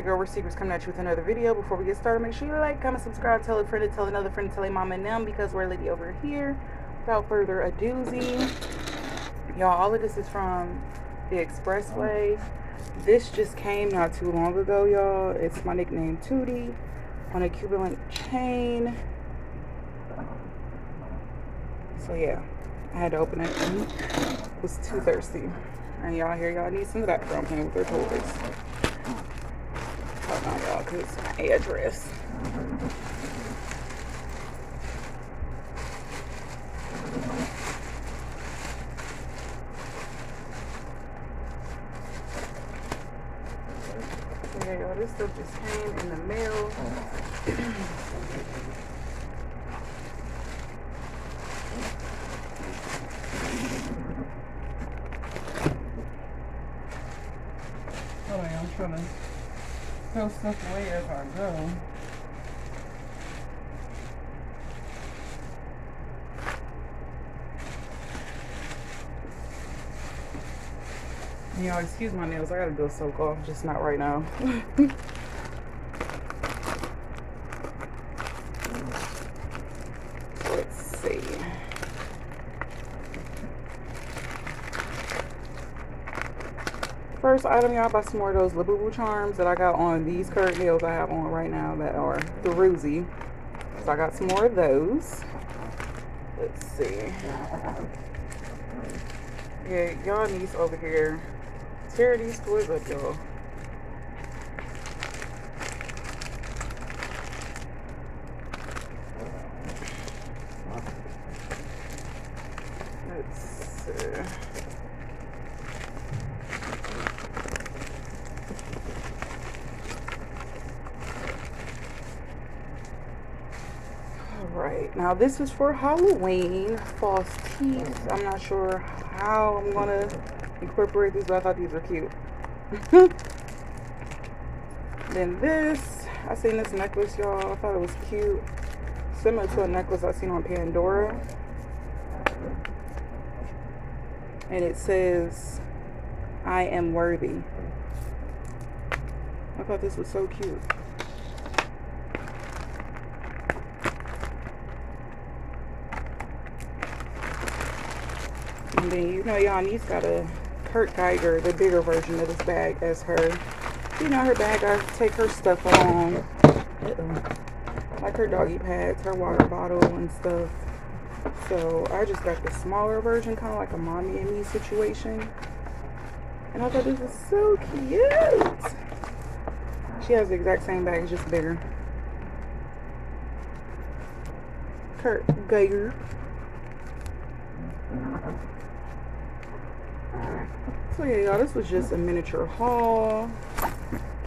your girl, Secrets, coming at you with another video. Before we get started, make sure you like, comment, subscribe, tell a friend, tell another friend, tell a mom and them, because we're lady over here. Without further ado, y'all, all of this is from the Expressway. This just came not too long ago, y'all. It's my nickname, Tootie, on a Cuban link chain. So yeah, I had to open it. Was too thirsty. And y'all here, y'all need some of that from playing with their toys. Hold on, y'all, because it's my address. So yeah, y'all, this stuff just came in the mail. Hold on, I'm trying to throw stuff away as I go. Y'all, excuse my nails. I gotta go soak off, just not right now. Let's see. First item, y'all, buy some more of those Bougie charms that I got on these current nails I have on right now that are the Roosie. So I got some more of those. Let's see. Yeah, y'all niece over here. Tear these toys up, y'all. Let's see. Alright, now this is for Halloween. False teeth. I'm not sure how I'm gonna incorporate these, but I thought these were cute. Then this, I seen this necklace, y'all. I thought it was cute, similar to a necklace I seen on Pandora, and it says I am worthy. I thought this was so cute. And then, you know, y'all niece got a Kurt Geiger, the bigger version of this bag as her. You know, her bag, I take her stuff along. Like her doggy pads, her water bottle and stuff. So I just got the smaller version, kind of like a mommy and me situation. And I thought this was so cute. She has the exact same bag, it's just bigger. Kurt Geiger. So yeah, y'all, this was just a miniature haul.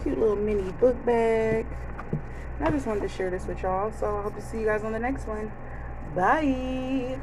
Cute little mini book bag. And I just wanted to share this with y'all. So I hope to see you guys on the next one. Bye.